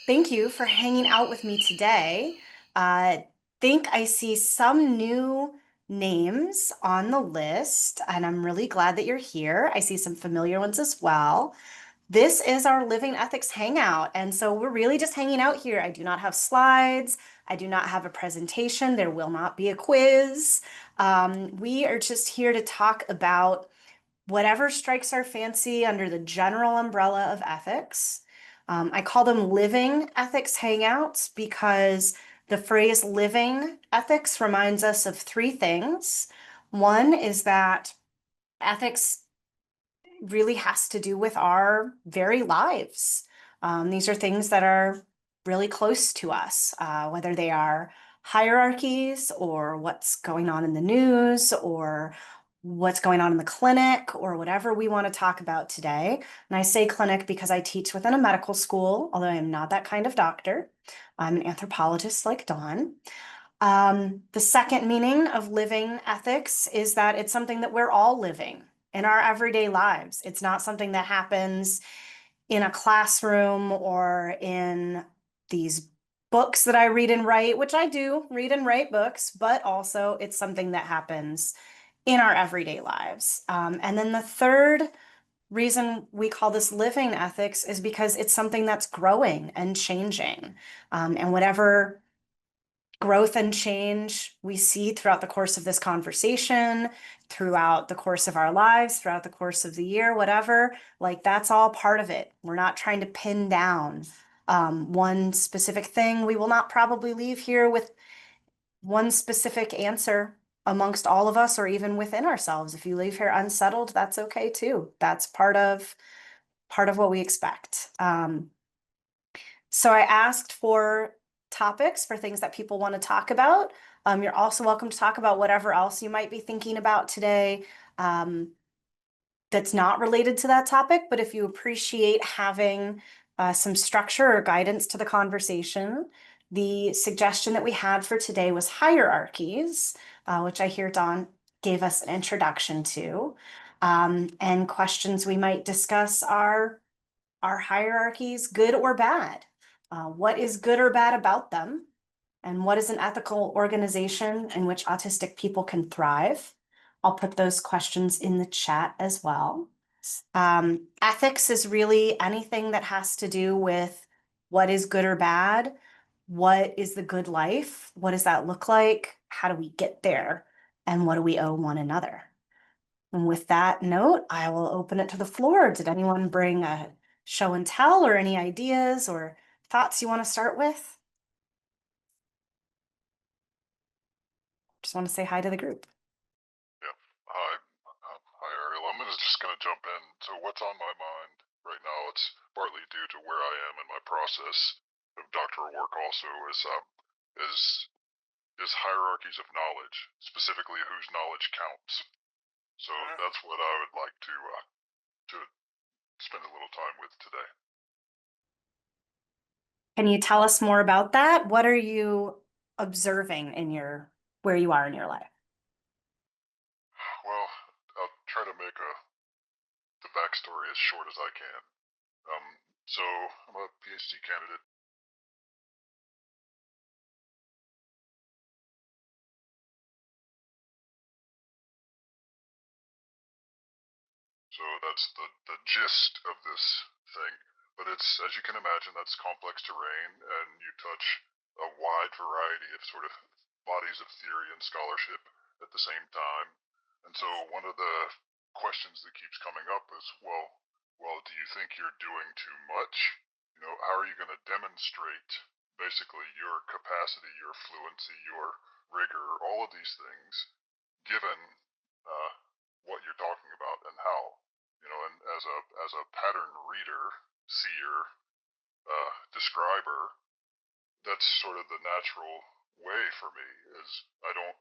Thank you for hanging out with me today. Think I see some new names on the list, and I'm really glad that you're here. I see some familiar ones as well. This is our Living Ethics Hangout, and so we're really just hanging out here. I do not have slides. I do not have a presentation. There will not be a quiz. We are just here to talk about whatever strikes our fancy under the general umbrella of ethics. I call them living ethics hangouts because the phrase living ethics reminds us of three things. One is that ethics really has to do with our very lives. These are things that are really close to us, whether they are hierarchies or what's going on in the news or what's going on in the clinic or whatever we want to talk about today. And I say clinic because I teach within a medical school, although I am not that kind of doctor. I'm an anthropologist like Dawn. The second meaning of living ethics is that it's something that we're all living in our everyday lives. It's not something that happens in a classroom or in these books that I read and write, which I do read and write books, but also it's something that happens in our everyday lives. And then the third reason we call this living ethics is because it's something that's growing and changing. And whatever growth and change we see throughout the course of this conversation, throughout the course of our lives, throughout the course of the year, whatever, like that's all part of it. We're not trying to pin down one specific thing. We will not probably leave here with one specific answer amongst all of us or even within ourselves. If you leave here unsettled, that's okay too. That's part of what we expect. So I asked for topics for things that people want to talk about. You're also welcome to talk about whatever else you might be thinking about today that's not related to that topic. But if you appreciate having some structure or guidance to the conversation, the suggestion that we had for today was hierarchies, which I hear Dawn gave us an introduction to. And questions we might discuss are hierarchies good or bad? What is good or bad about them? And what is an ethical organization in which autistic people can thrive? I'll put those questions in the chat as well. Ethics is really anything that has to do with what is good or bad, what is the good life, what does that look like, how do we get there, and what do we owe one another? And with that note, I will open it to the floor. Did anyone bring a show and tell or any ideas or thoughts you want to start with? Just want to say hi to the group. Yep. Hi, Ariel. Just gonna jump in. So what's on my mind right now? It's partly due to where I am in my process of doctoral work. Also, is is hierarchies of knowledge, specifically whose knowledge counts. So that's what I would like to spend a little time with today. Can you tell us more about that? What are you observing in where you are in your life? Well, I'll try to make the backstory as short as I can. So I'm a PhD candidate. So that's the gist of this thing. But it's, as you can imagine, that's complex terrain, and you touch a wide variety of sort of bodies of theory and scholarship at the same time. And so one of the questions that keeps coming up is, well, do you think you're doing too much? How are you going to demonstrate basically your capacity, your fluency, your rigor, all of these things, given uh, what you're talking about and how? And as a pattern reader, seer, describer, that's sort of the natural way for me. Is I don't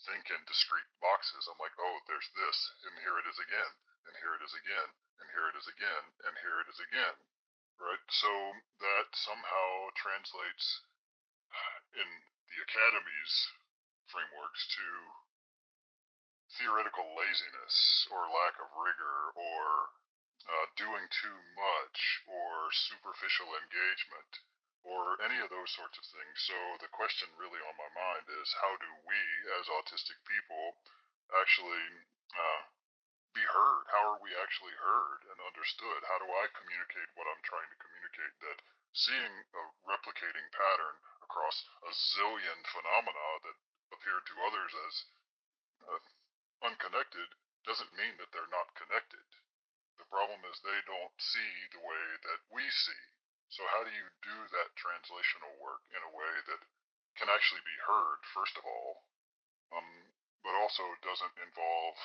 think in discrete boxes. I'm like, oh, there's this, and here it is again, and here it is again, and here it is again, and here it is again, right? So that somehow translates in the academy's frameworks to theoretical laziness or lack of rigor or doing too much or superficial engagement or any of those sorts of things. So the question really on my mind is, how do we, as autistic people, actually uh, be heard? How are we actually heard and understood? How do I communicate what I'm trying to communicate? That seeing a replicating pattern across a zillion phenomena that appear to others as uh, unconnected doesn't mean that they're not connected. The problem is they don't see the way that we see. So how do you do that translational work in a way that can actually be heard, first of all, um, but also doesn't involve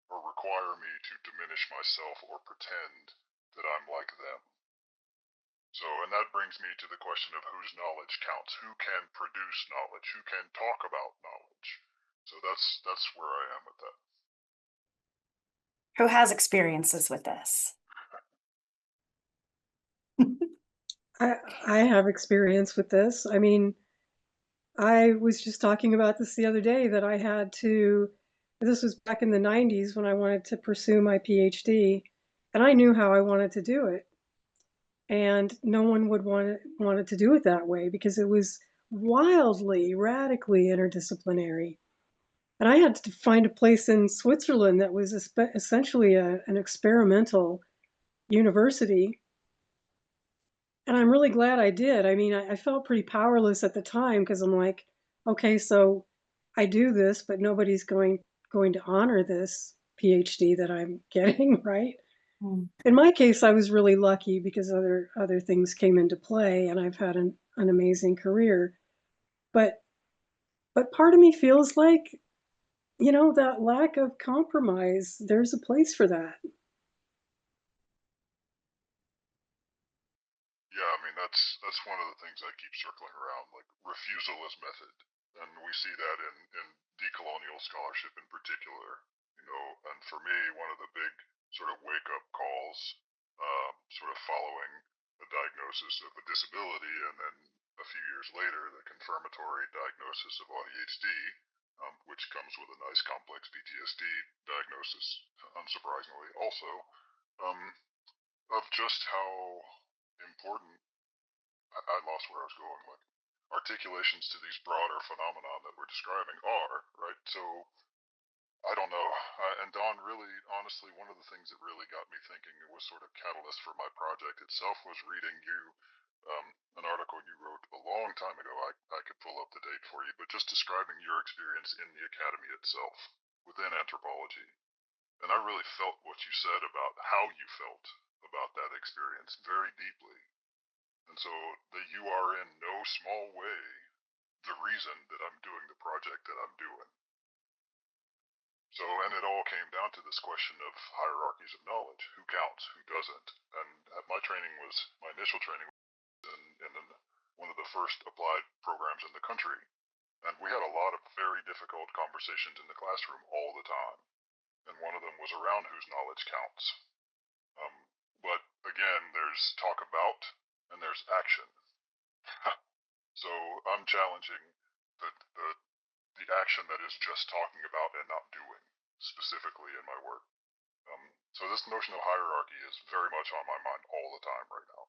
or require me to diminish myself or pretend that I'm like them? So, and that brings me to the question of whose knowledge counts, who can produce knowledge, who can talk about knowledge. So that's where I am with that. Who has experiences with this? I I have experience with this. I mean, I was just talking about this the other day that I had to this was back in the 90s when I wanted to pursue my PhD, and I knew how I wanted to do it. And no one would wanted to do it that way because it was wildly, radically interdisciplinary. And I had to find a place in Switzerland that was essentially an experimental university. And I'm really glad I did. I mean, I felt pretty powerless at the time because I'm like, okay, so I do this, but nobody's going to honor this PhD that I'm getting, right? Mm. In my case, I was really lucky because other things came into play, and I've had an amazing career. But part of me feels like, that lack of compromise, there's a place for that. Yeah, I mean that's one of the things I keep circling around, like refusal is method, and we see that in decolonial scholarship in particular. You know, and for me, one of the big sort of wake up calls, sort of following a diagnosis of a disability, and then a few years later, the confirmatory diagnosis of ADHD, which comes with a nice complex PTSD diagnosis, unsurprisingly, also. Um, of just how important I lost where I was going. Like articulations to these broader phenomena that we're describing are right. So I don't know. And Don, really, honestly, one of the things that really got me thinking, it was sort of catalyst for my project itself, was reading an article you wrote a long time ago. I could pull up the date for you, but just describing your experience in the academy itself within anthropology. And I really felt what you said about how you felt about that experience very deeply. And so that you are in no small way the reason that I'm doing the project that I'm doing. So, and it all came down to this question of hierarchies of knowledge. Who counts? Who doesn't? And my initial training was in one of the first applied programs in the country. And we had a lot of very difficult conversations in the classroom all the time. And one of them was around whose knowledge counts. Um, but again, there's talk about and there's action. So I'm challenging the, the the action that is just talking about and not doing, specifically in my work. So this notion of hierarchy is very much on my mind all the time right now.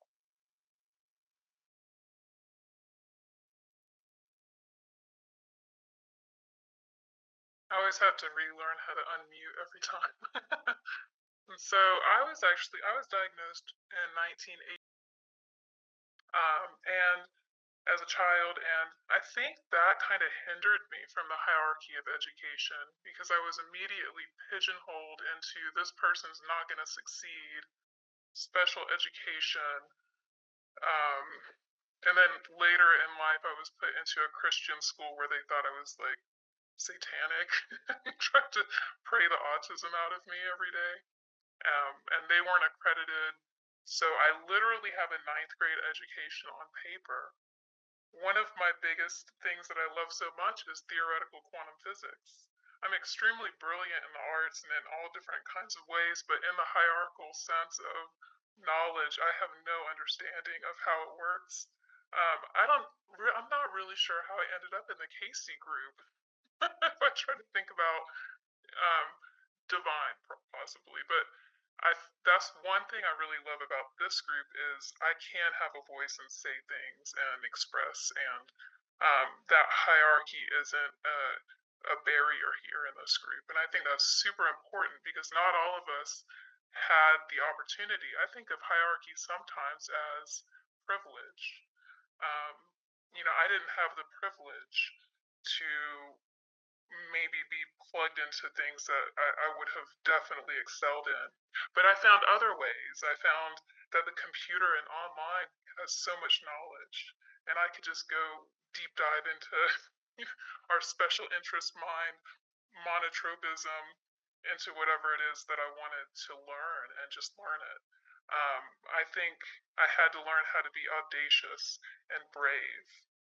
I always have to relearn how to unmute every time. So I was diagnosed in 1980, and as a child, and I think that kind of hindered me from the hierarchy of education because I was immediately pigeonholed into this person's not going to succeed, special education, um, and then later in life I was put into a Christian school where they thought I was like satanic, trying to pray the autism out of me every day. And they weren't accredited. So I literally have a ninth grade education on paper. One of my biggest things that I love so much is theoretical quantum physics. I'm extremely brilliant in the arts and in all different kinds of ways, but in the hierarchical sense of knowledge, I have no understanding of how it works. I'm not really sure how I ended up in the CASY group. If I try to think about um, divine, possibly, but that's one thing I really love about this group is I can have a voice and say things and express, and that hierarchy isn't a barrier here in this group. And I think that's super important because not all of us had the opportunity. I think of hierarchy sometimes as privilege. Um, I didn't have the privilege to maybe be plugged into things that I would have definitely excelled in. But I found other ways. I found that the computer and online has so much knowledge, and I could just go deep dive into our special interest mind, monotropism, into whatever it is that I wanted to learn and just learn it. I think I had to learn how to be audacious and brave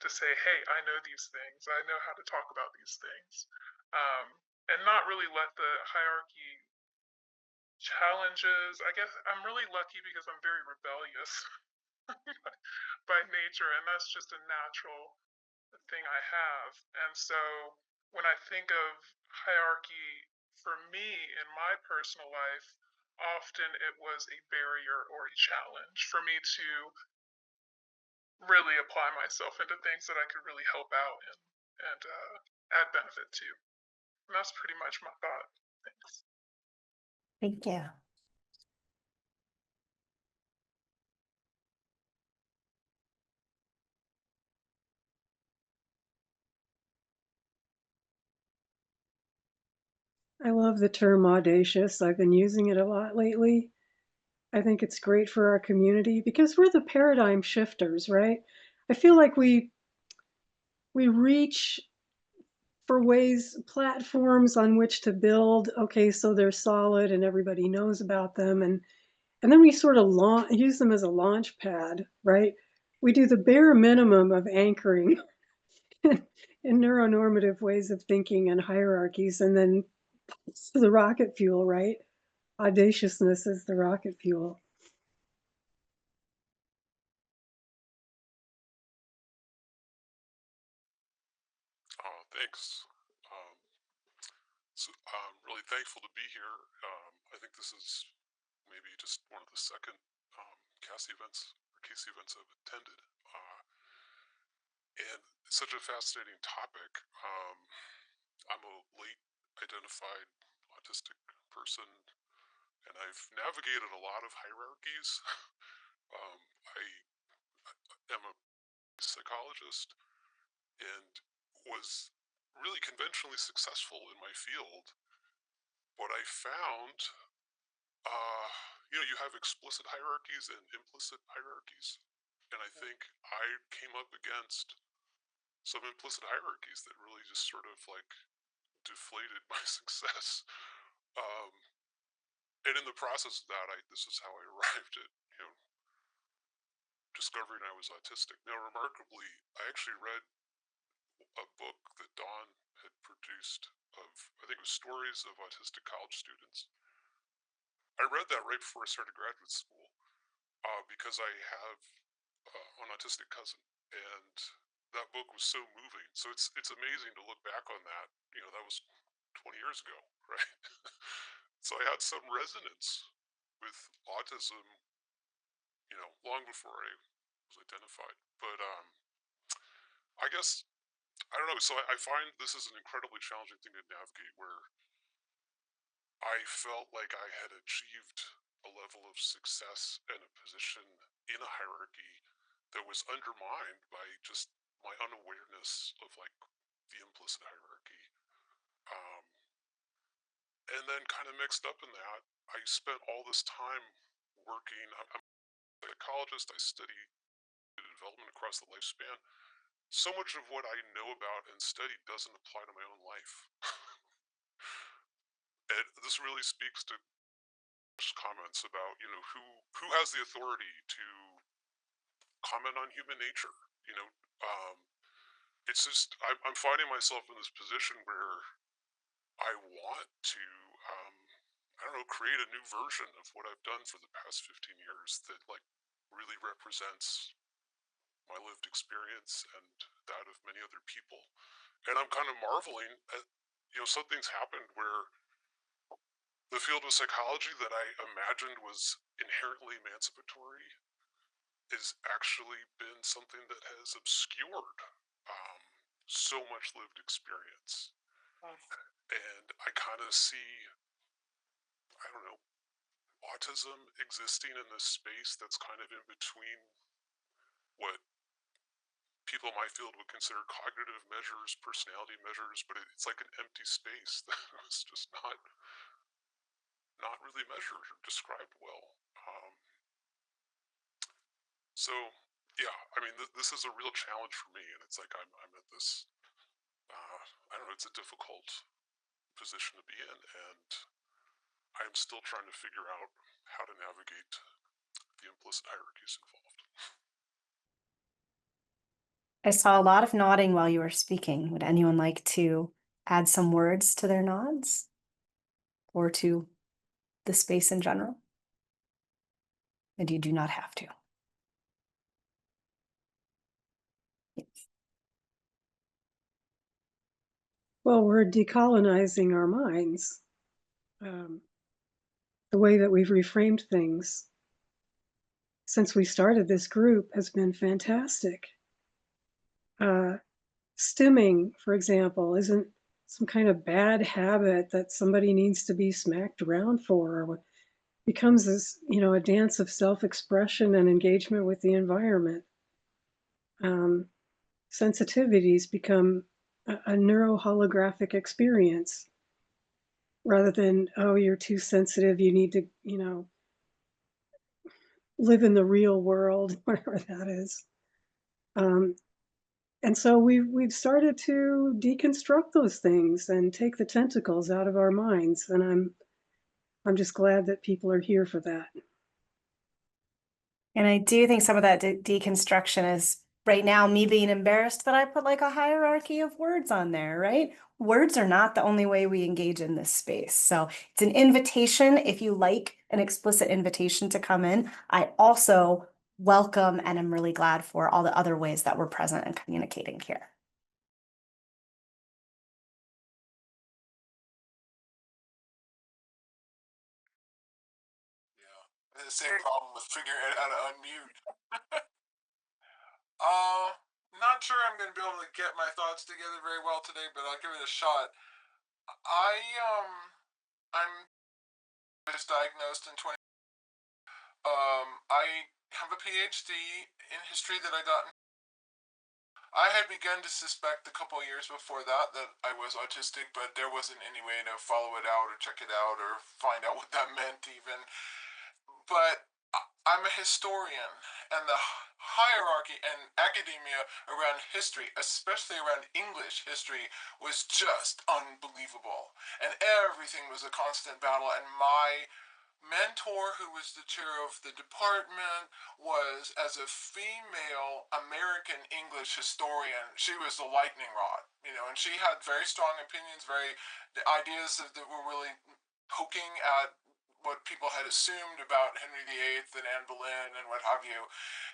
to say, hey, I know these things. I know how to talk about these things. Um, and not really let the hierarchy challenges. I guess I'm really lucky because I'm very rebellious by nature, and that's just a natural thing I have. And so when I think of hierarchy for me in my personal life, often it was a barrier or a challenge for me to really apply myself into things that I could really help out in and add benefit to. And that's pretty much my thought. Thanks. Thank you. I love the term audacious. I've been using it a lot lately. I think it's great for our community because we're the paradigm shifters, right? I feel like we reach for ways, platforms on which to build. Okay, so they're solid and everybody knows about them, and then we sort of use them as a launch pad, right? We do the bare minimum of anchoring in neuronormative ways of thinking and hierarchies, and then it's the rocket fuel, right? Audaciousness is the rocket fuel. Thanks. Um, so I'm really thankful to be here. I think this is maybe just one of the second CASY events or CASY events I've attended. And it's such a fascinating topic. I'm a late identified autistic person, and I've navigated a lot of hierarchies. I am a psychologist and was really conventionally successful in my field. What I found, uh, you have explicit hierarchies and implicit hierarchies. And I think I came up against some implicit hierarchies that really just sort of like deflated my success. Um, and in the process of that, this is how I arrived at, discovering I was autistic. Now, remarkably, I actually read a book that Dawn had produced of, I think it was stories of autistic college students. I read that right before I started graduate school because I have an autistic cousin, and that book was so moving. So it's amazing to look back on that. That was 20 years ago, right? So I had some resonance with autism, long before I was identified. But I guess I don't know. So I find this is an incredibly challenging thing to navigate, where I felt like I had achieved a level of success and a position in a hierarchy that was undermined by just my unawareness of like the implicit hierarchy. Um, and then kind of mixed up in that, I spent all this time working. I'm a psychologist. I study development across the lifespan. So much of what I know about and study doesn't apply to my own life. And this really speaks to comments about, who has the authority to comment on human nature. You know, um, it's just I'm finding myself in this position where I want to, I don't know, create a new version of what I've done for the past 15 years that like really represents my lived experience and that of many other people. And I'm kind of marveling at, something's happened where the field of psychology that I imagined was inherently emancipatory has actually been something that has obscured so much lived experience. And I kind of see, I don't know, autism existing in this space that's kind of in between what people in my field would consider cognitive measures, personality measures, but it's like an empty space that was just not really measured or described well. So yeah, I mean, this is a real challenge for me, and it's like I'm at this, I don't know, it's a difficult position to be in, and I'm still trying to figure out how to navigate the implicit hierarchies involved. I saw a lot of nodding while you were speaking. Would anyone like to add some words to their nods or to the space in general? And you do not have to. Yes. Well, we're decolonizing our minds. The way that we've reframed things since we started this group has been fantastic. Stimming, for example, isn't some kind of bad habit that somebody needs to be smacked around for. It becomes this, a dance of self-expression and engagement with the environment. Sensitivities become a neuroholographic experience rather than, oh, you're too sensitive, you need to, live in the real world, whatever that is. And so we've started to deconstruct those things and take the tentacles out of our minds. And I'm just glad that people are here for that. And I do think some of that deconstruction is right now me being embarrassed that I put like a hierarchy of words on there, right? Words are not the only way we engage in this space. So it's an invitation. If you like an explicit invitation to come in, I also welcome and I'm really glad for all the other ways that we're present and communicating here. The same problem with figuring out how to unmute. Not sure I'm going to be able to get my thoughts together very well today, but I'll give it a shot. I'm was diagnosed in 20. I have a PhD in history that I got. I had begun to suspect a couple of years before that I was autistic, but there wasn't any way to follow it out or check it out or find out what that meant even. But I'm a historian, and the hierarchy and academia around history, especially around English history, was just unbelievable. And everything was a constant battle, and my mentor, who was the chair of the department, was, as a female American English historian, she was the lightning rod, and she had very strong opinions, the ideas that were really poking at what people had assumed about Henry VIII and Anne Boleyn and what have you.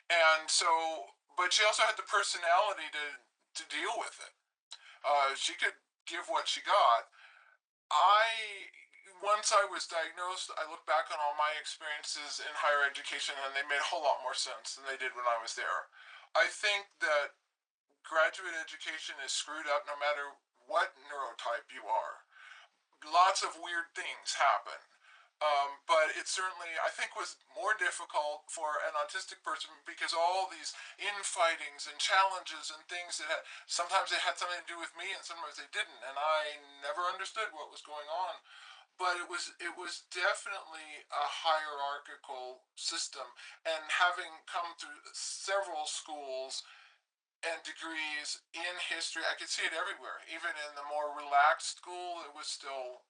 And so, but she also had the personality to deal with it. She could give what she got. Once I was diagnosed, I look back on all my experiences in higher education and they made a whole lot more sense than they did when I was there. I think that graduate education is screwed up no matter what neurotype you are. Lots of weird things happen. But it certainly, I think, was more difficult for an autistic person because all these infightings and challenges and things sometimes they had something to do with me and sometimes they didn't, and I never understood what was going on. But it was definitely a hierarchical system, and having come through several schools and degrees in history, I could see it everywhere. Even in the more relaxed school, it was still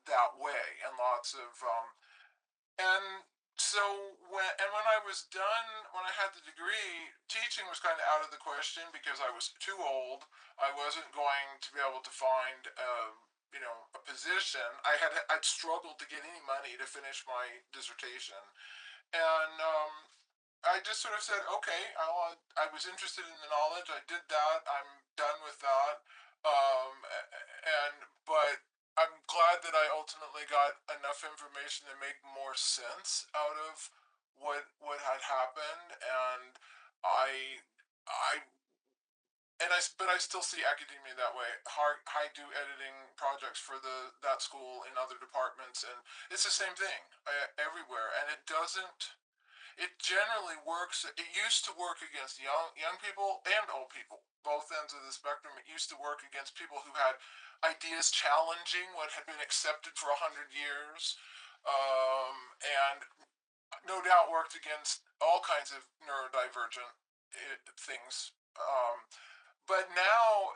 that way, and lots of and so when I was done, when I had the degree, teaching was kind of out of the question because I was too old. I wasn't going to be able to find a position. I'd struggled to get any money to finish my dissertation, and I just sort of said, okay, I was interested in the knowledge. I did that. I'm done with that. But I'm glad that I ultimately definitely got enough information to make more sense out of what had happened, and I but I still see academia that way. I do editing projects for that school in other departments, and it's the same thing everywhere. And it doesn't. It generally works. It used to work against young people and old people, both ends of the spectrum. It used to work against people who had ideas challenging what had been accepted for 100 years, and no doubt worked against all kinds of neurodivergent things. But now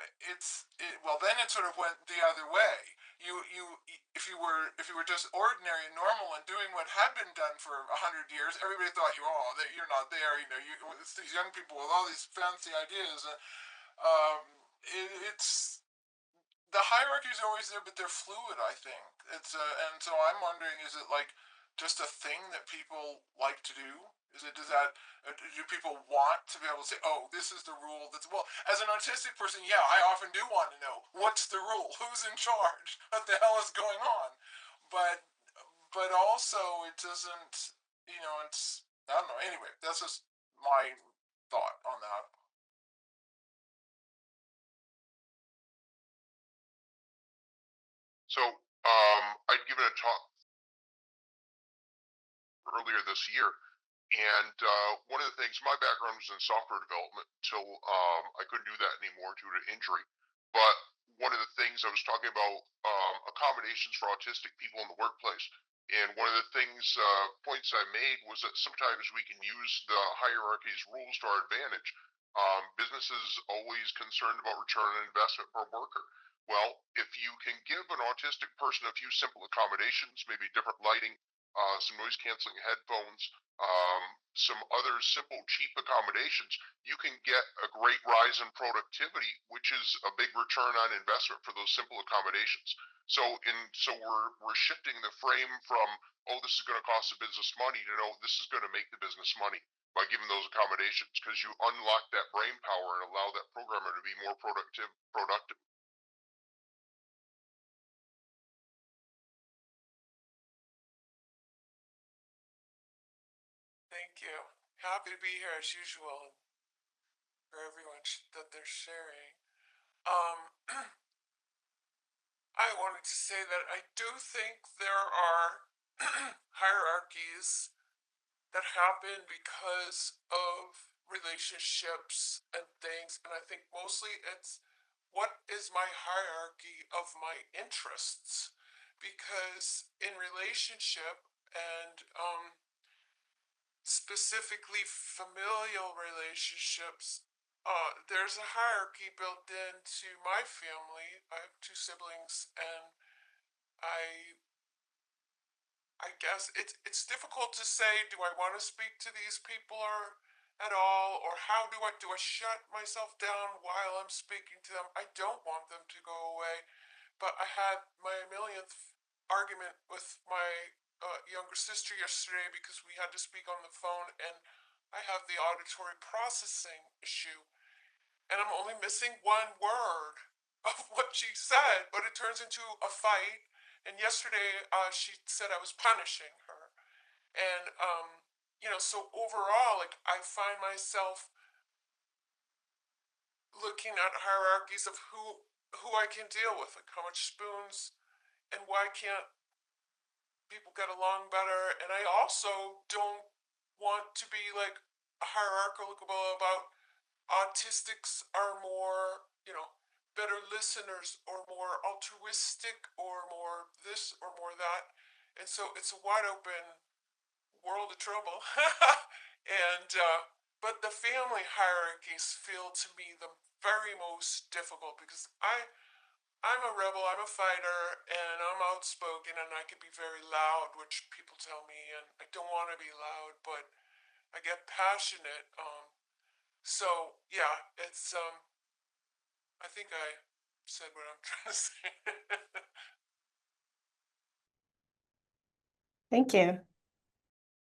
well, then it sort of went the other way. If you were just ordinary and normal and doing what had been done for 100 years, everybody thought you're not there. It's these young people with all these fancy ideas. It's the hierarchy is always there, but they're fluid. I think and so I'm wondering, is it like just a thing that people like to do? Do people want to be able to say, oh, this is the rule? Well, as an autistic person, yeah, I often do want to know what's the rule, who's in charge, what the hell is going on, but also it doesn't, it's I don't know. Anyway, that's just my thought on that. So I'd given a talk earlier this year, and one of the things, my background was in software development until I couldn't do that anymore due to injury. But one of the things I was talking about, accommodations for autistic people in the workplace. And one of the things, points I made was that sometimes we can use the hierarchy's rules to our advantage. Businesses always concerned about return on investment per worker. Well, if you can give an autistic person a few simple accommodations, maybe different lighting, some noise canceling headphones, some other simple, cheap accommodations, you can get a great rise in productivity, which is a big return on investment for those simple accommodations. So we're shifting the frame from, oh, this is going to cost the business money, to no, this is going to make the business money by giving those accommodations, because you unlock that brain power and allow that programmer to be more productive. Thank you. Happy to be here as usual for everyone that they're sharing. I wanted to say that I do think there are hierarchies that happen because of relationships and things, and I think mostly it's what is my hierarchy of my interests, because in relationship and specifically familial relationships, there's a hierarchy built into my family. I have two siblings, and I I guess it's difficult to say, do I want to speak to these people or at all, or how do I shut myself down while I'm speaking to them? I don't want them to go away, but I had my millionth argument with my younger sister yesterday because we had to speak on the phone, and I have the auditory processing issue, and I'm only missing one word of what she said, but it turns into a fight. And yesterday, she said I was punishing her, and so overall, like I find myself looking at hierarchies of who I can deal with, like how much spoons, and why can't people get along better. And I also don't want to be like hierarchical about autistics are more, better listeners or more altruistic or more this or more that. And so it's a wide open world of trouble. and but the family hierarchies feel to me the very most difficult because I'm a rebel, I'm a fighter, and I'm outspoken, and I can be very loud, which people tell me, and I don't want to be loud, but I get passionate. So yeah, it's I think I said what I'm trying to say. Thank you.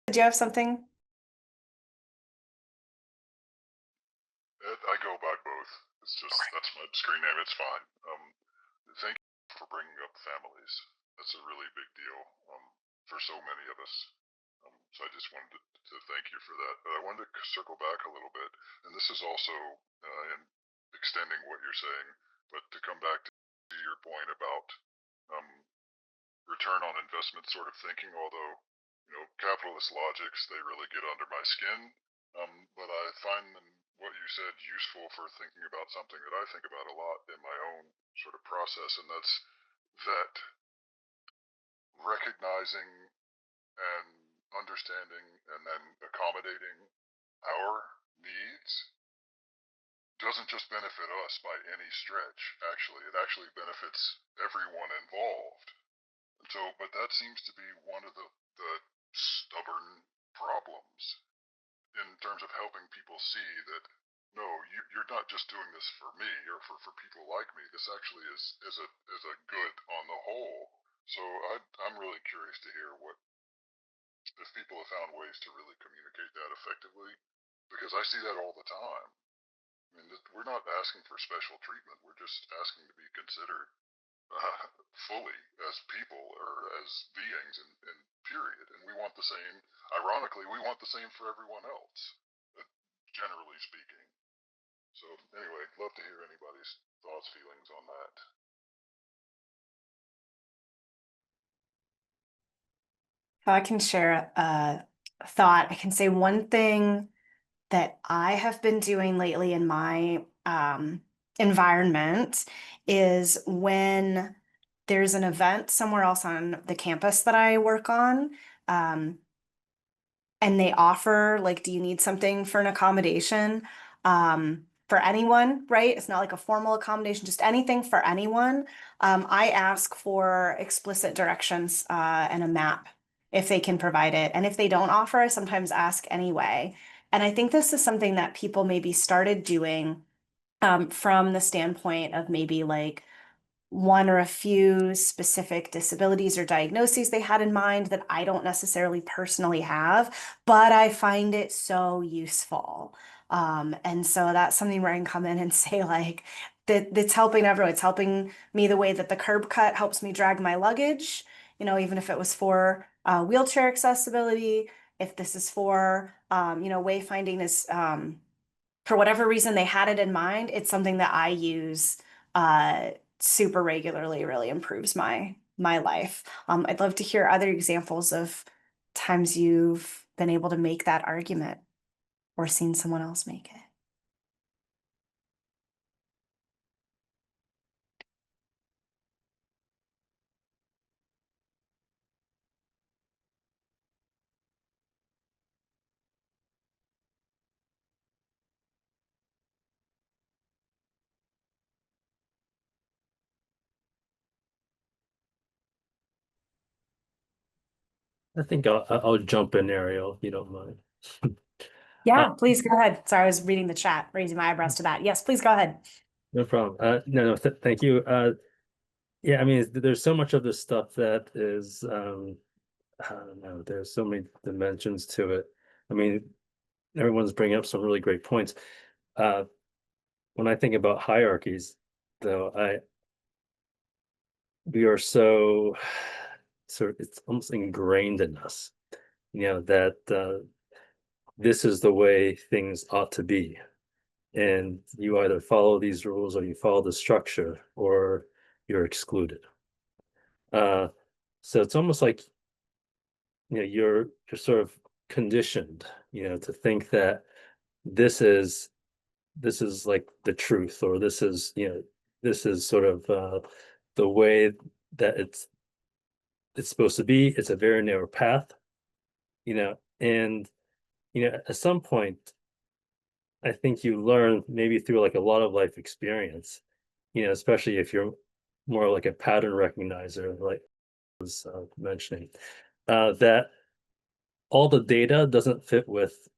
Did you have something? I go by both. It's just, that's my screen name. It's fine. Thank you for bringing up families. That's a really big deal for so many of us. So I just wanted to thank you for that. But I wanted to circle back a little bit, and this is also in extending what you're saying, but to come back to your point about um, return on investment sort of thinking, although, capitalist logics, they really get under my skin. But I find them, what you said, useful for thinking about something that I think about a lot in my own sort of process, and that's that recognizing and understanding and then accommodating our needs doesn't just benefit us by any stretch. Actually, it actually benefits everyone involved. And so, but that seems to be one of the stubborn problems in terms of helping people see that no, you're not just doing this for me or for people like me. This actually is a good on the whole. So I'm really curious to hear what if people have found ways to really communicate that effectively, because I see that all the time. I mean, we're not asking for special treatment. We're just asking to be considered fully as people or as beings, and period. And we want the same. Ironically, we want the same for everyone else, generally speaking. So anyway, love to hear anybody's thoughts, feelings on that. If I can share a thought, I can say one thing that I have been doing lately in my environment is when there's an event somewhere else on the campus that I work on, um, and they offer, like, do you need something for an accommodation? For anyone, right? It's not like a formal accommodation, just anything for anyone. I ask for explicit directions and a map if they can provide it. And if they don't offer, I sometimes ask anyway. And I think this is something that people maybe started doing from the standpoint of maybe like one or a few specific disabilities or diagnoses they had in mind that I don't necessarily personally have, but I find it so useful. And so that's something where I can come in and say, like, that's helping everyone. It's helping me the way that the curb cut helps me drag my luggage, even if it was for wheelchair accessibility, if this is for, wayfinding is, for whatever reason they had it in mind, it's something that I use uh, super regularly, really improves my life. I'd love to hear other examples of times you've been able to make that argument or seen someone else make it. I think I'll jump in, Ariel, if you don't mind. Yeah, please go ahead. Sorry, I was reading the chat, raising my eyebrows to that. Yes, please go ahead. No problem. No, thank you. Yeah, I mean, there's so much of this stuff that is, I don't know, there's so many dimensions to it. I mean, everyone's bringing up some really great points. When I think about hierarchies, though, we are so it's almost ingrained in us, that this is the way things ought to be. And you either follow these rules or you follow the structure or you're excluded. So it's almost like, you're sort of conditioned, to think that this is like the truth, or this is sort of the way that it's supposed to be. It's a very narrow path, and at some point, I think you learn, maybe through like a lot of life experience, especially if you're more like a pattern recognizer, like I was mentioning, that all the data doesn't fit with,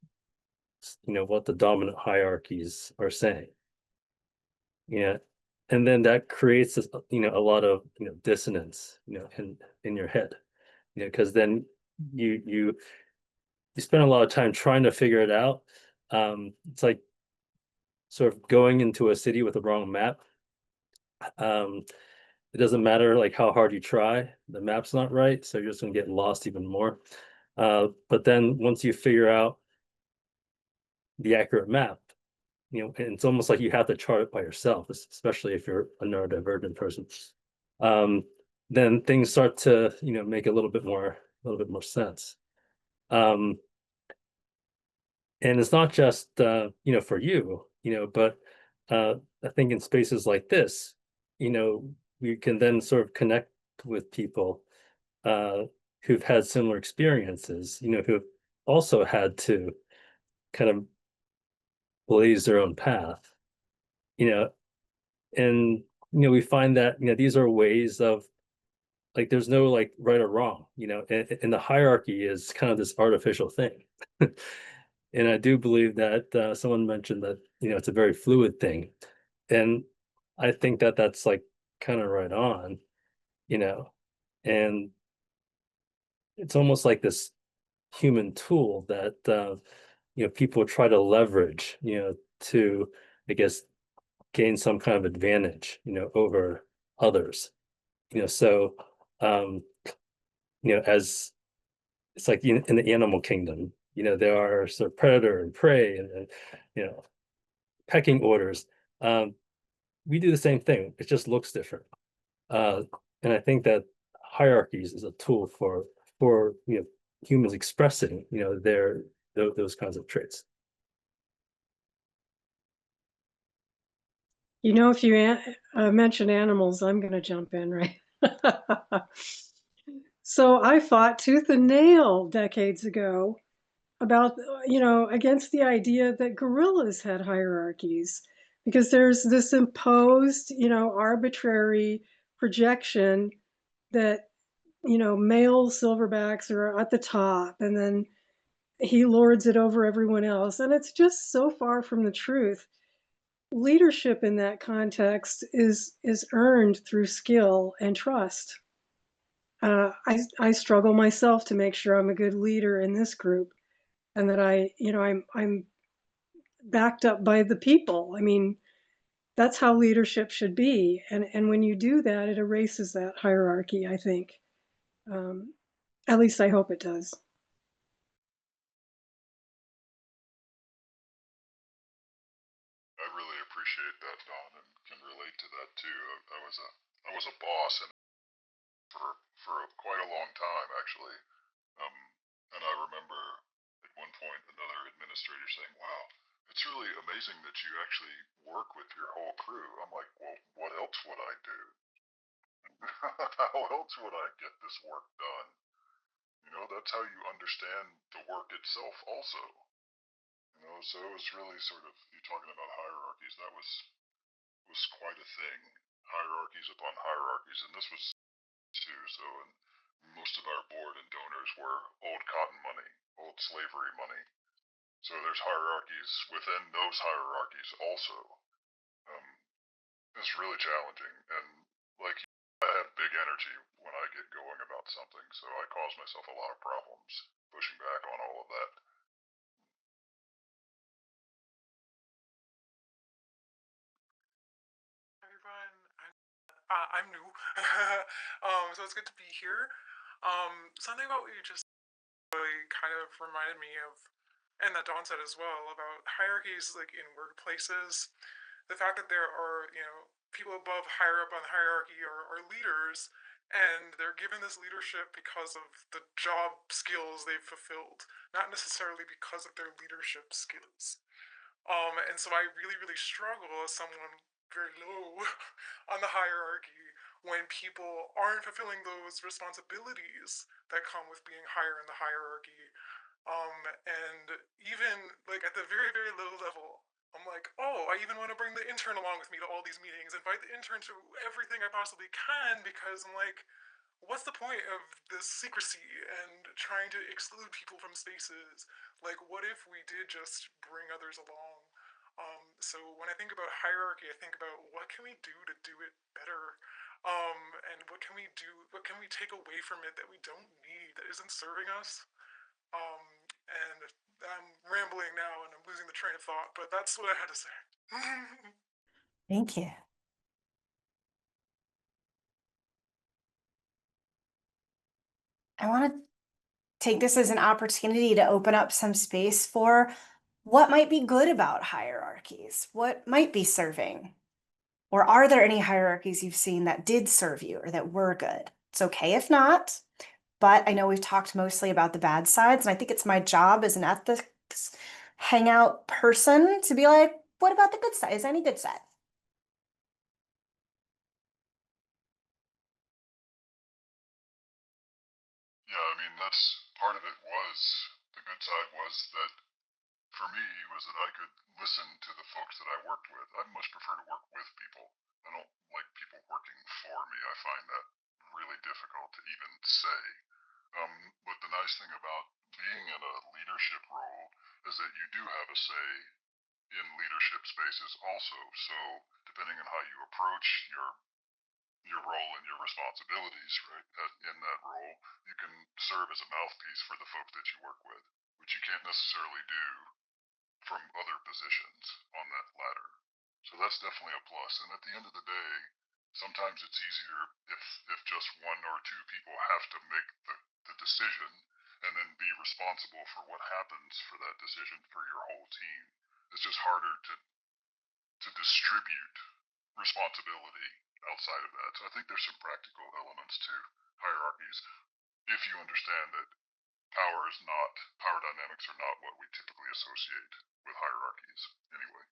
what the dominant hierarchies are saying. Yeah. And then that creates this, a lot of, dissonance, in your head, because then you spend a lot of time trying to figure it out. It's like sort of going into a city with a wrong map. it doesn't matter like how hard you try, the map's not right, so you're just gonna get lost even more. But then once you figure out the accurate map, and it's almost like you have to chart it by yourself, especially if you're a neurodivergent person. Um, then things start to, make a little bit more sense. And it's not just for you, but I think in spaces like this, we can then sort of connect with people uh, who've had similar experiences, who've also had to kind of blaze their own path, you know, and we find that these are ways of like there's no like right or wrong, and the hierarchy is kind of this artificial thing. And I do believe that someone mentioned that it's a very fluid thing, and I think that that's like kind of right on, you know, and it's almost like this human tool that people try to leverage, to I guess gain some kind of advantage, over others, so um, as it's like in the animal kingdom, there are sort of predator and prey and you know pecking orders. Um, we do the same thing. It just looks different. Uh, and I think that hierarchies is a tool for humans expressing those kinds of traits. If you mention animals, I'm going to jump in, right? So I fought tooth and nail decades ago about, against the idea that gorillas had hierarchies because there's this imposed, arbitrary projection that, male silverbacks are at the top and then he lords it over everyone else. And it's just so far from the truth. Leadership in that context is earned through skill and trust. I struggle myself to make sure I'm a good leader in this group and that I'm backed up by the people. I mean, that's how leadership should be. And when you do that, it erases that hierarchy, I think. At least I hope it does. I really appreciate that, Don, and can relate to that too. I was a boss and for quite a long time actually. Um, and I remember at one point another administrator saying, "Wow, it's really amazing that you actually work with your whole crew." I'm like, "Well, what else would I do? How else would I get this work done? That's how you understand the work itself also." So it was really sort of you talking about hierarchies. That was quite a thing. Hierarchies upon hierarchies, and this was too. So, and most of our board and donors were old cotton money, old slavery money. So there's hierarchies within those hierarchies also. Um, it's really challenging, and like I have big energy when I get going about something, so I cause myself a lot of problems pushing back on all of that. Hi everyone, I'm new, so it's good to be here. Something about what you just really kind of reminded me of, and that Dawn said as well, about hierarchies like in workplaces. The fact that there are, people above, higher up on the hierarchy are leaders, and they're given this leadership because of the job skills they've fulfilled, not necessarily because of their leadership skills. And so I really, really struggle as someone very low on the hierarchy when people aren't fulfilling those responsibilities that come with being higher in the hierarchy. And even like at the very, very low level, I'm like, oh, I even want to bring the intern along with me to all these meetings, invite the intern to everything I possibly can because I'm like, what's the point of this secrecy and trying to exclude people from spaces? Like, what if we did just bring others along? So when I think about hierarchy, I think about what can we do to do it better, and what can we do? What can we take away from it that we don't need, that isn't serving us? And I'm rambling now, and I'm losing the train of thought, but that's what I had to say. Thank you. I want to take this as an opportunity to open up some space for what might be good about hierarchies, what might be serving. Or are there any hierarchies you've seen that did serve you or that were good? It's okay if not, but I know we've talked mostly about the bad sides, and I think it's my job as an ethics hangout person to be like, what about the good side? Is there any good side? Yeah, I mean, that's part of it was, the good side was that for me was that I could listen to the folks that I worked with. I much prefer to work with people. I don't like people working for me. I find that really difficult to even say. But the nice thing about being in a leadership role is that you do have a say in leadership spaces also. So depending on how you approach your role and your responsibilities, right, in that role, you can serve as a mouthpiece for the folks that you work with, which you can't necessarily do from other positions on that ladder. So that's definitely a plus. And at the end of the day, sometimes it's easier if just one or two people have to make the decision and then be responsible for what happens for that decision for your whole team. It's just harder to distribute responsibility outside of that. So I think there's some practical elements to hierarchies if you understand that power dynamics are not what we typically associate with hierarchies anyway.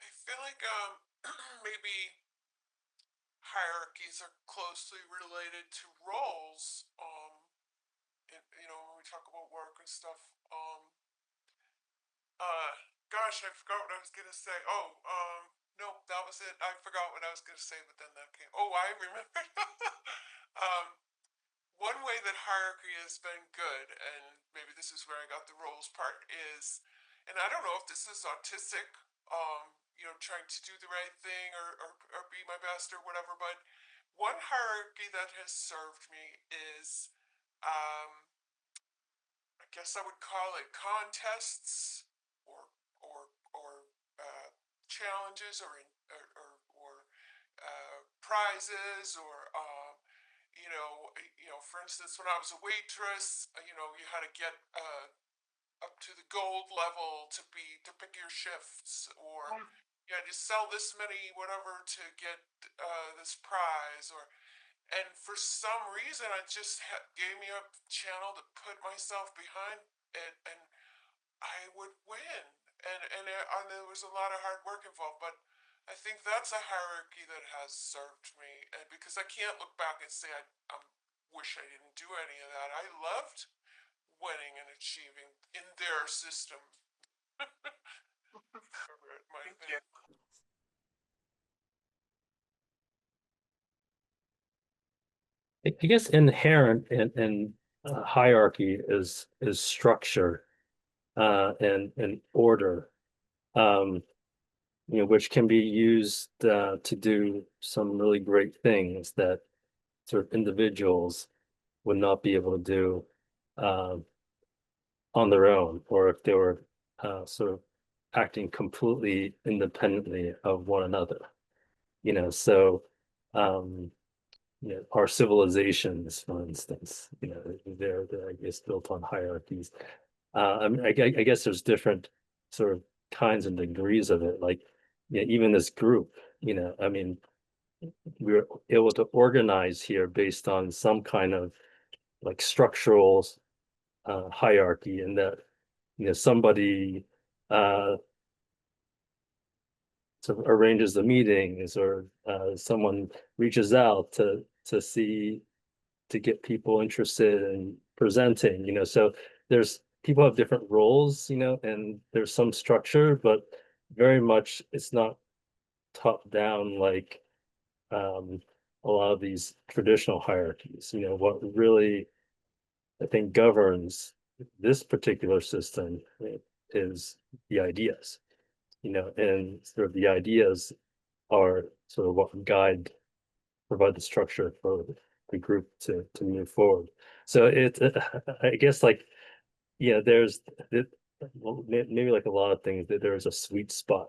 I feel like maybe hierarchies are closely related to roles. When we talk about work and stuff. Gosh, I forgot what I was gonna say. Oh, no, that was it. I forgot what I was gonna say, but then that came. Oh, I remembered. um, One way that hierarchy has been good, and maybe this is where I got the roles part, is, and I don't know if this is autistic, trying to do the right thing or be my best or whatever, but one hierarchy that has served me is, I guess I would call it contests or challenges or prizes or for instance, when I was a waitress, you had to get up to the gold level to pick your shifts, or you had to sell this many whatever to get this prize, and for some reason, it just gave me a channel to put myself behind it, and I would win. And there was a lot of hard work involved, but I think that's a hierarchy that has served me, and because I can't look back and say I wish I didn't do any of that. I loved winning and achieving in their system. Whatever it might have been. I guess inherent in hierarchy is structure and order, um, which can be used to do some really great things that sort of individuals would not be able to do uh, on their own, or if they were sort of acting completely independently of one another. So um, our civilizations, for instance, they're I guess built on hierarchies. I mean, I guess there's different sort of kinds and degrees of it. Like, even this group, I mean, we were able to organize here based on some kind of like structural hierarchy, and that somebody sort of arranges the meetings, or someone reaches out to get people interested in presenting, so there's people have different roles, and there's some structure, but very much it's not top down like a lot of these traditional hierarchies. What really I think governs this particular system is the ideas, and sort of the ideas are sort of what provide the structure for the group to move forward. So I guess, there's well, maybe like a lot of things, that there's a sweet spot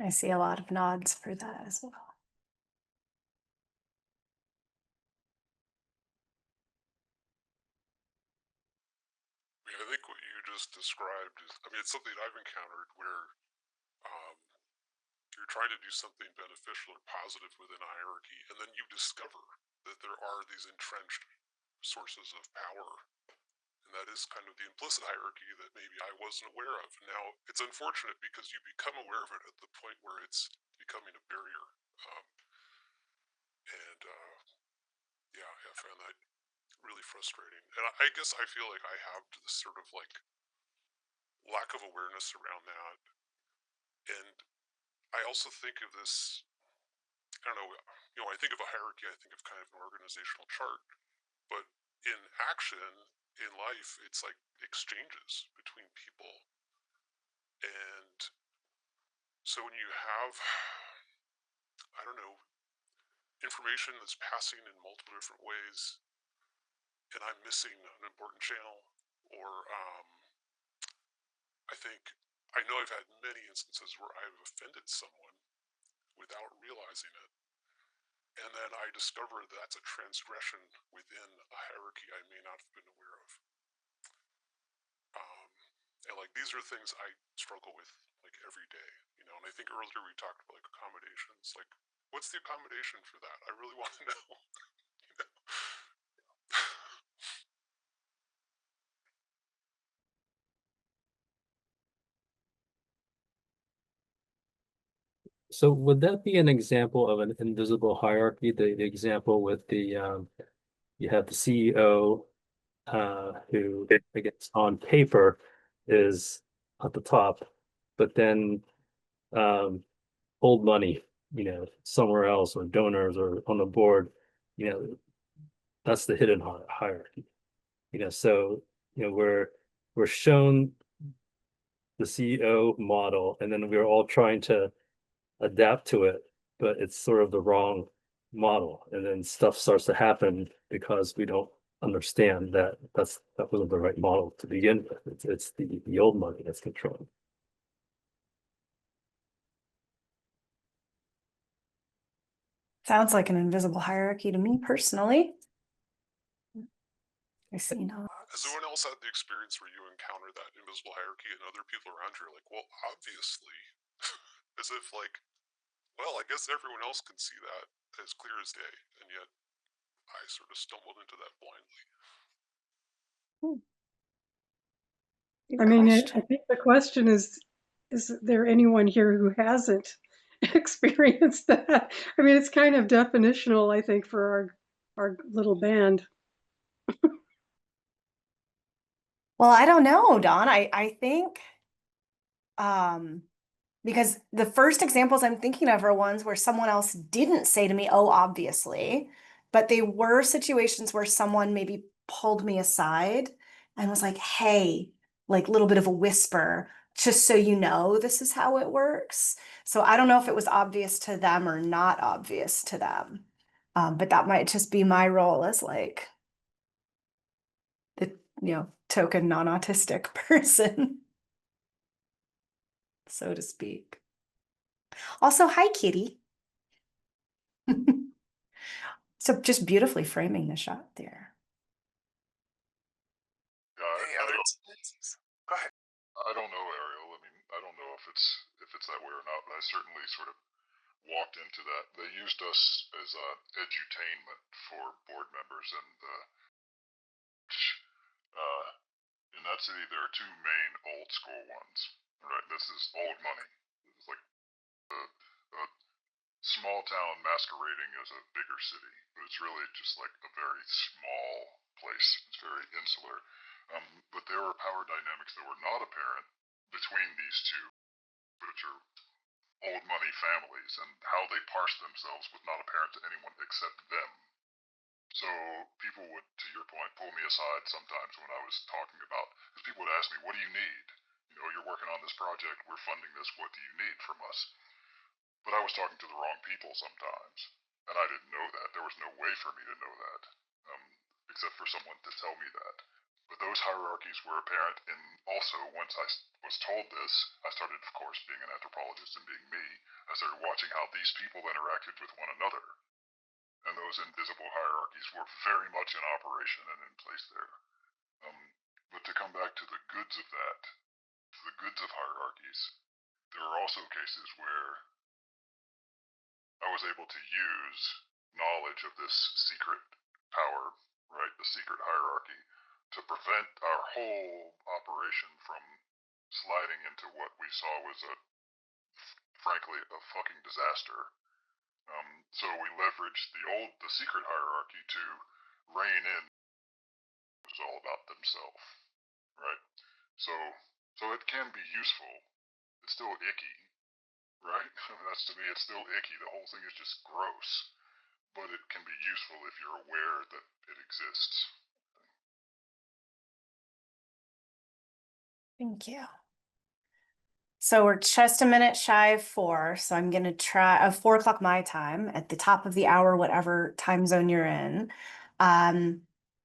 I see a lot of nods for that as well. I think what you just described is, I mean, it's something I've encountered where you're trying to do something beneficial or positive within a hierarchy, and then you discover that there are these entrenched sources of power. And that is kind of the implicit hierarchy that maybe I wasn't aware of. Now, it's unfortunate because you become aware of it at the point where it's becoming a barrier. Yeah, I found that really frustrating. And I guess I feel like I have this sort of like lack of awareness around that. And I also think of this, I don't know, I think of a hierarchy, I think of kind of an organizational chart, but in action, in life, it's like exchanges between people. And so when you have, I don't know, information that's passing in multiple different ways, and I'm missing an important channel, or I know I've had many instances where I've offended someone without realizing it. And then I discover that's a transgression within a hierarchy I may not have been aware of. And like these are things I struggle with like every day, and I think earlier we talked about like accommodations. Like, what's the accommodation for that? I really want to know. So would that be an example of an invisible hierarchy? The example with the you have the CEO who I guess on paper is at the top, but then old money, somewhere else or donors or on the board, you know, that's the hidden hierarchy. So we're shown the CEO model, and then we're all trying to adapt to it, but it's sort of the wrong model. And then stuff starts to happen because we don't understand that that wasn't the right model to begin with. It's the old money that's controlling. Sounds like an invisible hierarchy to me personally. I see no. Has anyone else had the experience where you encounter that invisible hierarchy and other people around you are like, well, obviously, as if like, well, I guess everyone else can see that as clear as day, and yet I sort of stumbled into that blindly. I mean, I think the question is there anyone here who hasn't experienced that? I mean, it's kind of definitional, I think, for our little band. Well, I don't know, Don. I think because the first examples I'm thinking of are ones where someone else didn't say to me, "Oh, obviously," but they were situations where someone maybe pulled me aside and was like, "Hey," like a little bit of a whisper, just so you know, this is how it works. So I don't know if it was obvious to them or not obvious to them. But that might just be my role as like the, token non-autistic person, so to speak. Also, hi, Kitty. So just beautifully framing the shot there. Any other Go ahead. I don't know, Ariel. I mean, I don't know if it's that way or not, but I certainly sort of walked into that. They used us as edutainment for board members, and in that city there are two main old school ones. Right, this is old money. This is like a small town masquerading as a bigger city, but it's really just like a very small place. It's very insular. But there were power dynamics that were not apparent between these two, which are old money families, and how they parse themselves was not apparent to anyone except them. So people would, to your point, pull me aside sometimes when I was talking about, because people would ask me, what do you need? You're working on this project, we're funding this, what do you need from us? But I was talking to the wrong people sometimes, and I didn't know that. There was no way for me to know that, except for someone to tell me that. But those hierarchies were apparent, and also once I was told this, I started, of course, being an anthropologist and being me, I started watching how these people interacted with one another. And those invisible hierarchies were very much in operation and in place there. But to come back to the goods of that, to the goods of hierarchies, there are also cases where I was able to use knowledge of this secret power, right, the secret hierarchy, to prevent our whole operation from sliding into what we saw was frankly, a fucking disaster. So we leveraged the secret hierarchy to rein in what was all about themselves, right? So, so it can be useful. It's still icky, right? That's to me, it's still icky. The whole thing is just gross, but it can be useful if you're aware that it exists. Thank you. So we're just a minute shy of 4, so I'm going to try 4 o'clock my time at the top of the hour, whatever time zone you're in.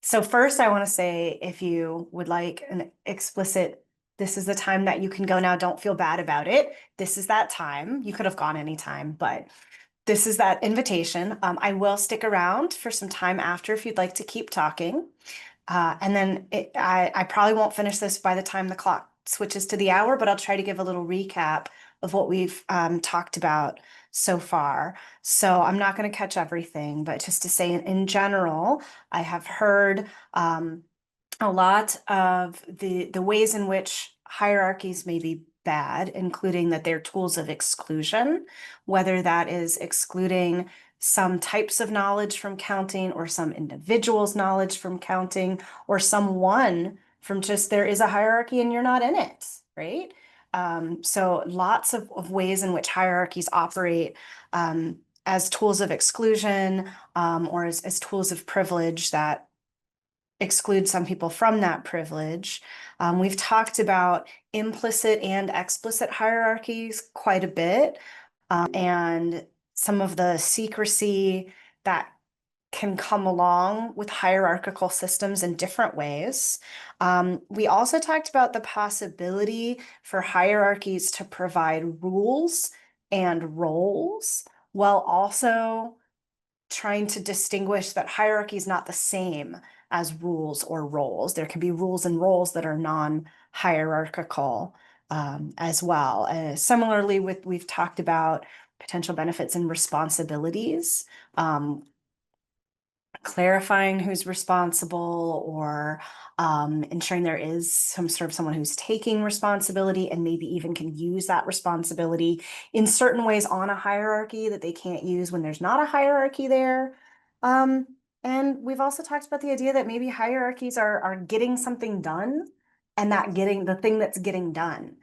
So first I want to say, if you would like an explicit, this is the time that you can go now, don't feel bad about it. This is that time. You could have gone anytime, but this is that invitation. I will stick around for some time after if you'd like to keep talking. And then I probably won't finish this by the time the clock switches to the hour, but I'll try to give a little recap of what we've talked about so far. So I'm not going to catch everything, but just to say in general, I have heard a lot of the ways in which hierarchies may be bad, including that they're tools of exclusion, whether that is excluding some types of knowledge from counting, or some individuals' knowledge from counting, or someone from just there is a hierarchy and you're not in it, right? So lots of ways in which hierarchies operate as tools of exclusion, or as tools of privilege that exclude some people from that privilege. We've talked about implicit and explicit hierarchies quite a bit, and some of the secrecy that can come along with hierarchical systems in different ways. We also talked about the possibility for hierarchies to provide rules and roles, while also trying to distinguish that hierarchy is not the same as rules or roles. There can be rules and roles that are non-hierarchical as well. Similarly, we've talked about potential benefits and responsibilities, clarifying who's responsible, or ensuring there is some sort of someone who's taking responsibility and maybe even can use that responsibility in certain ways on a hierarchy that they can't use when there's not a hierarchy there. And we've also talked about the idea that maybe hierarchies are getting something done, and that getting the thing that's getting done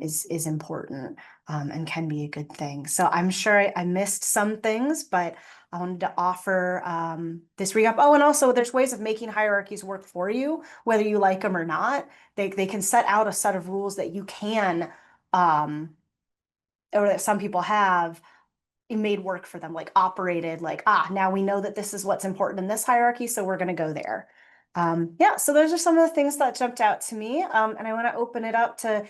is important, and can be a good thing. So I'm sure I missed some things, but I wanted to offer this recap. Oh, and also there's ways of making hierarchies work for you, whether you like them or not. They can set out a set of rules that you can, or that some people have made work for them, like operated, like, now we know that this is what's important in this hierarchy, so we're going to go there. Yeah, so those are some of the things that jumped out to me. And I want to open it up to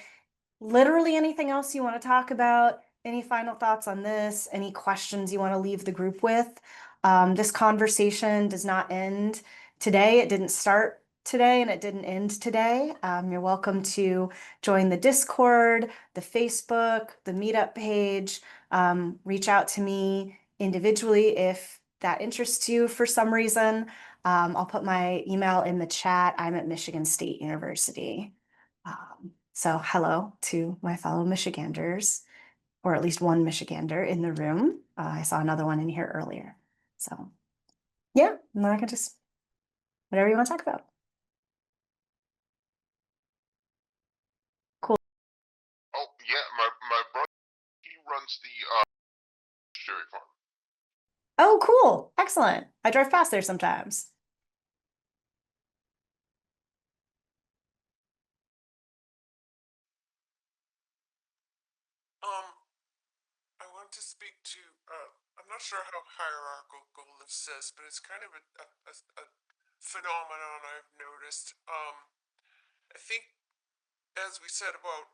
literally anything else you want to talk about. Any final thoughts on this? Any questions you want to leave the group with? This conversation does not end today. It didn't start today and it didn't end today. You're welcome to join the Discord, the Facebook, the Meetup page. Reach out to me individually if that interests you for some reason. I'll put my email in the chat. I'm at Michigan State University. So hello to my fellow Michiganders, or at least one Michigander in the room. I saw another one in here earlier. So yeah, and then I can just, whatever you want to talk about. Cool. Oh yeah, my brother, he runs the dairy farm. Oh, cool. Excellent. I drive past there sometimes. I want to speak to, I'm not sure how hierarchical this is, but it's kind of a phenomenon I've noticed. I think, as we said about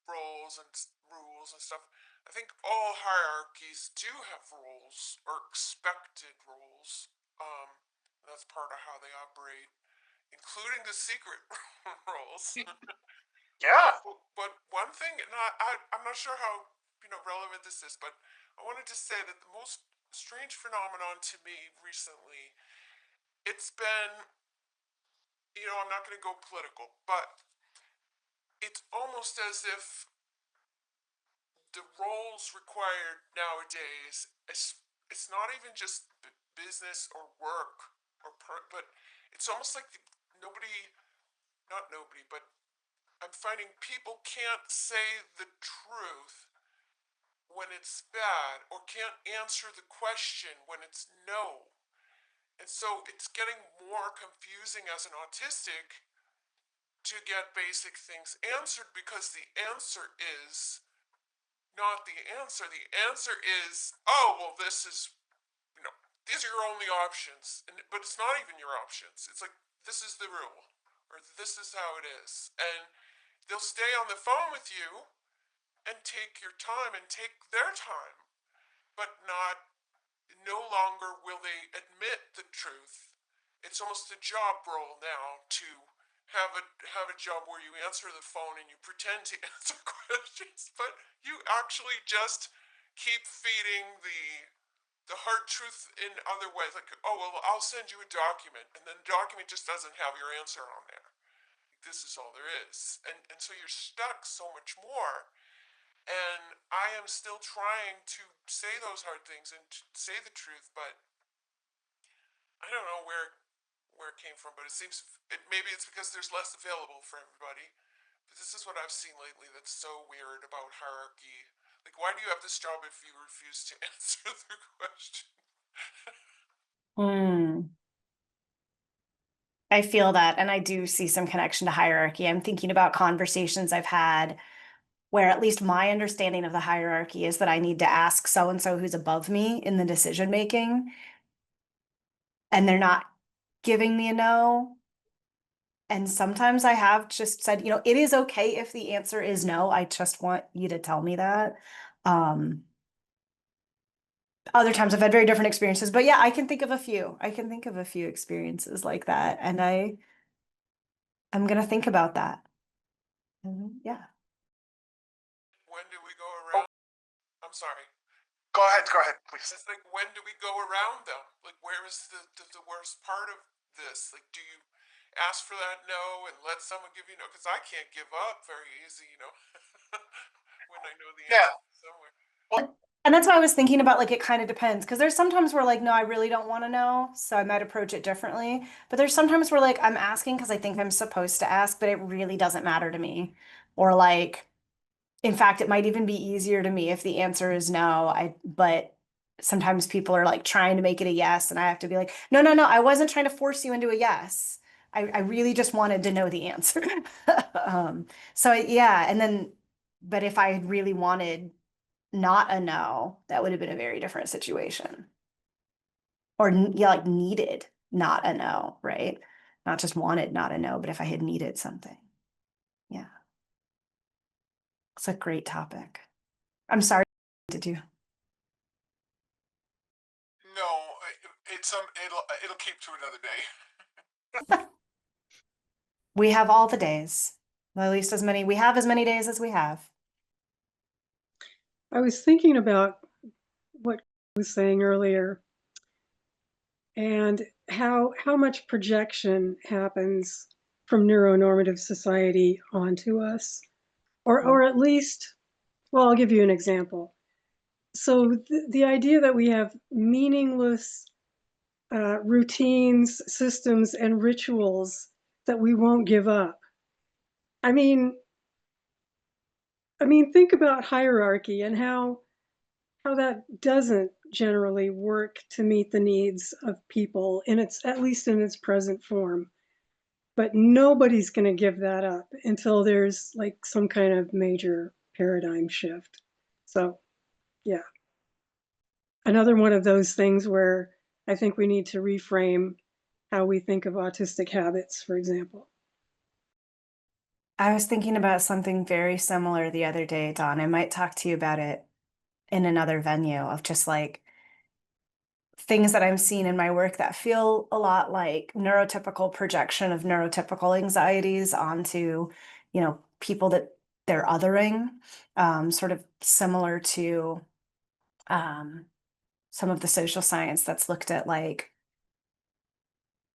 roles and rules and stuff, I think all hierarchies do have roles or expected roles. That's part of how they operate, including the secret roles. Yeah. But one thing, and I'm not sure how relevant this is, but I wanted to say that the most strange phenomenon to me recently, it's been, I'm not going to go political, but it's almost as if the roles required nowadays, it's not even just business or work but it's almost like not nobody, but I'm finding people can't say the truth when it's bad, or can't answer the question when it's no. And so it's getting more confusing as an autistic to get basic things answered, because the answer is not the answer. The answer is, oh, well, this is, these are your only options. But it's not even your options. It's like, this is the rule, or this is how it is. And they'll stay on the phone with you and take your time and take their time, but no longer will they admit the truth. It's almost a job role now to have a job where you answer the phone and you pretend to answer questions, but you actually just keep feeding the hard truth in other ways. Like, oh, well, I'll send you a document, and then the document just doesn't have your answer on there. This is all there is. And so you're stuck so much more. And I am still trying to say those hard things and to say the truth, but I don't know where it came from. But it seems maybe it's because there's less available for everybody. But this is what I've seen lately that's so weird about hierarchy. Like, why do you have this job if you refuse to answer the question? I feel that, and I do see some connection to hierarchy. I'm thinking about conversations I've had where at least my understanding of the hierarchy is that I need to ask so and so who's above me in the decision making, and they're not giving me a no. And sometimes I have just said, it is okay if the answer is no. I just want you to tell me that. Other times I've had very different experiences, but yeah, I can think of a few. I can think of a few experiences like that, and I'm gonna think about that. Yeah. When do we go around? I'm sorry. Go ahead, please. It's like, when do we go around them? Like, where is the worst part of this? Like, do you ask for that no and let someone give you no? Because I can't give up very easy, when I know the answer somewhere. And that's why I was thinking about, like, it kind of depends, because there's sometimes where, like, no, I really don't want to know, so I might approach it differently. But there's sometimes where, like, I'm asking because I think I'm supposed to ask, but it really doesn't matter to me. Or like, in fact, it might even be easier to me if the answer is no. But sometimes people are like trying to make it a yes, and I have to be like, no, no, no, I wasn't trying to force you into a yes. I really just wanted to know the answer. So yeah, and then, but if I had really wanted not a no, that would have been a very different situation. Or yeah, like needed not a no, right? Not just wanted not a no, but if I had needed something. Yeah. It's a great topic. I'm sorry to do. No, it'll keep to another day. We have all the days. Well, at least we have as many days as we have. I was thinking about what I was saying earlier and how much projection happens from neuronormative society onto us, or at least, well, I'll give you an example. So the idea that we have meaningless routines, systems, and rituals that we won't give up. I mean, think about hierarchy and how that doesn't generally work to meet the needs of people at least in its present form. But nobody's going to give that up until there's like some kind of major paradigm shift. So, yeah. Another one of those things where I think we need to reframe how we think of autistic habits, for example. I was thinking about something very similar the other day, Dawn. I might talk to you about it in another venue of just like things that I'm seeing in my work that feel a lot like neurotypical projection of neurotypical anxieties onto, people that they're othering, sort of similar to um, some of the social science that's looked at like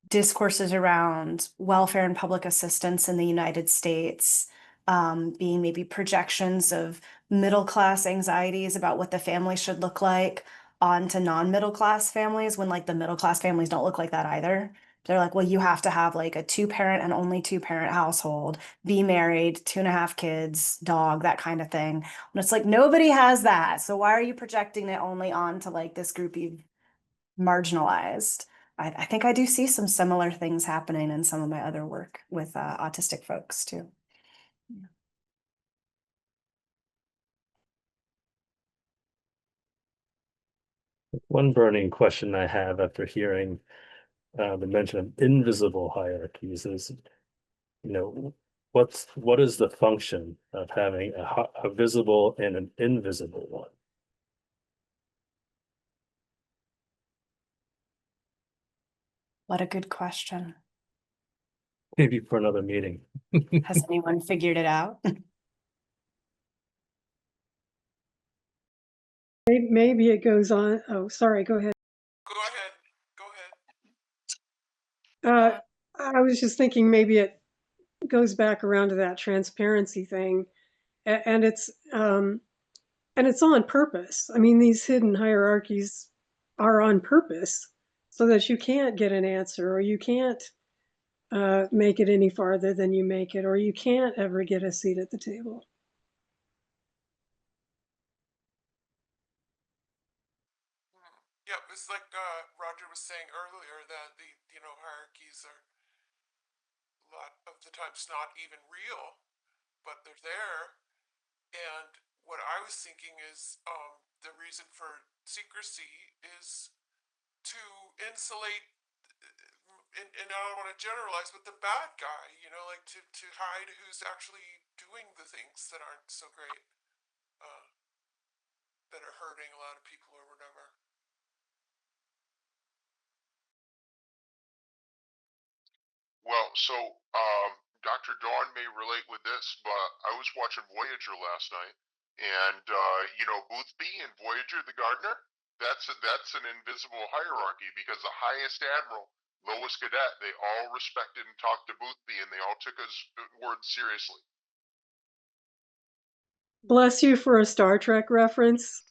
discourses around welfare and public assistance in the United States, being maybe projections of middle class anxieties about what the family should look like onto non-middle class families when like the middle class families don't look like that either. They're like, well, you have to have like a two-parent and only two-parent household, be married, 2.5 kids, dog, that kind of thing. And it's like nobody has that. So why are you projecting it only onto like this group you've marginalized? I think I do see some similar things happening in some of my other work with autistic folks too. Yeah. One burning question I have after hearing the mention of invisible hierarchies is, what is the function of having a visible and an invisible one? What a good question. Maybe for another meeting. Has anyone figured it out? Maybe it goes on. Oh, sorry, go ahead. Go ahead. Go ahead. I was just thinking maybe it goes back around to that transparency thing, and it's on purpose. I mean, these hidden hierarchies are on purpose so that you can't get an answer, or you can't make it any farther than you make it, or you can't ever get a seat at the table. Yeah, it's like Roger was saying earlier that the hierarchies are a lot of the times not even real, but they're there. And what I was thinking is the reason for secrecy is to insulate, and I don't want to generalize, but the bad guy, like to hide who's actually doing the things that aren't so great, that are hurting a lot of people or whatever. Well, so Dr. Dawn may relate with this, but I was watching Voyager last night, and Boothby and Voyager, the gardener, that's an invisible hierarchy because the highest admiral, lowest cadet, they all respected and talked to Boothby, and they all took his words seriously. Bless you for a Star Trek reference.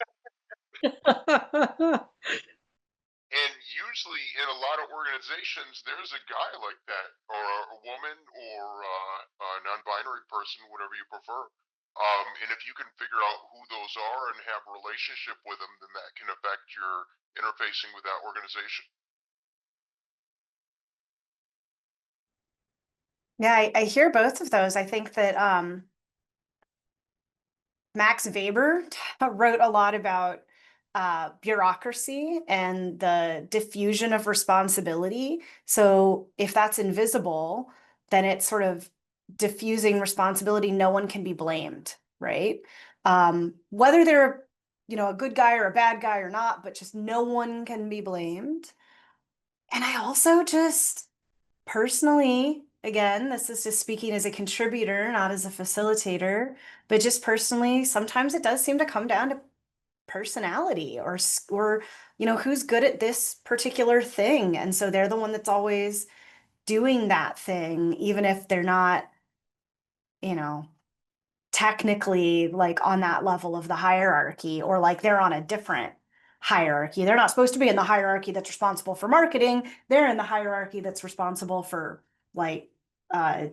And usually in a lot of organizations, there's a guy like that, or a woman, or a non-binary person, whatever you prefer. And if you can figure out who those are and have a relationship with them, then that can affect your interfacing with that organization. Yeah, I hear both of those. I think that Max Weber wrote a lot about bureaucracy and the diffusion of responsibility. So if that's invisible, then it's sort of diffusing responsibility. No one can be blamed, right? Whether they're, a good guy or a bad guy or not, but just no one can be blamed. And I also just personally, again, this is just speaking as a contributor, not as a facilitator, but just personally, sometimes it does seem to come down to personality or who's good at this particular thing. And so they're the one that's always doing that thing, even if they're not, you know, technically like on that level of the hierarchy, or like they're on a different hierarchy. They're not supposed to be in the hierarchy that's responsible for marketing. They're in the hierarchy that's responsible for like I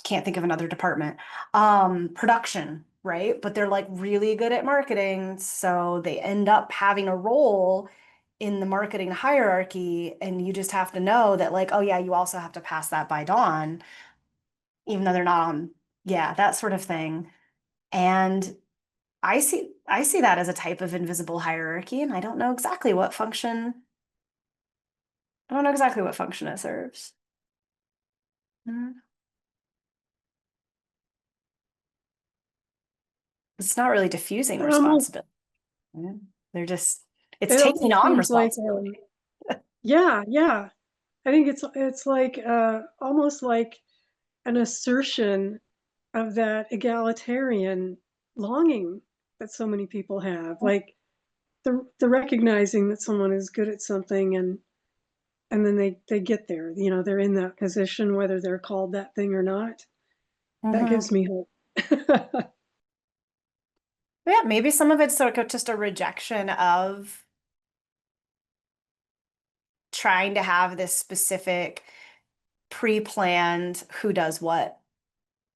can't think of another department. Production, right? But they're like really good at marketing, so they end up having a role in the marketing hierarchy, and you just have to know that like, oh yeah, you also have to pass that by Dawn, even though they're not on, yeah, that sort of thing. And I see that as a type of invisible hierarchy, and I don't know exactly what function I don't know exactly what function it serves. It's not really diffusing It almost, responsibility. They're just, it's it taking almost on seems like, responsibility. yeah. I think it's like almost like an assertion of that egalitarian longing that so many people have, like the recognizing that someone is good at something and then they get there, you know, they're in that position, whether they're called that thing or not. That gives me hope. Yeah, maybe some of it's sort of just a rejection of trying to have this specific pre-planned who does what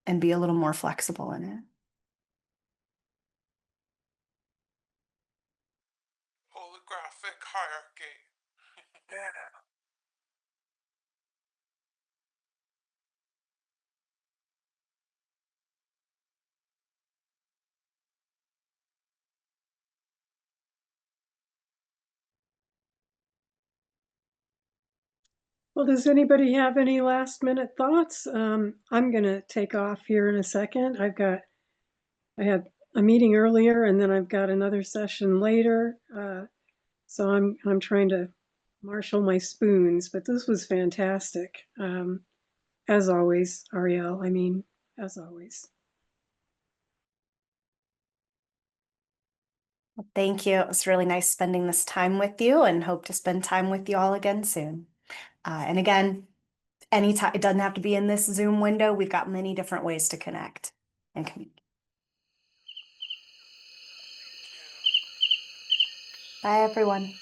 and be a little more flexible in it. Holographic hierarchy. Yeah. Well, does anybody have any last minute thoughts? I'm gonna take off here in a second. I had a meeting earlier and then I've got another session later. So I'm trying to marshal my spoons, but this was fantastic. As always, Ariel, I mean, as always. Thank you. It was really nice spending this time with you and hope to spend time with you all again soon. And again, anytime, it doesn't have to be in this Zoom window. We've got many different ways to connect and communicate. Bye, everyone.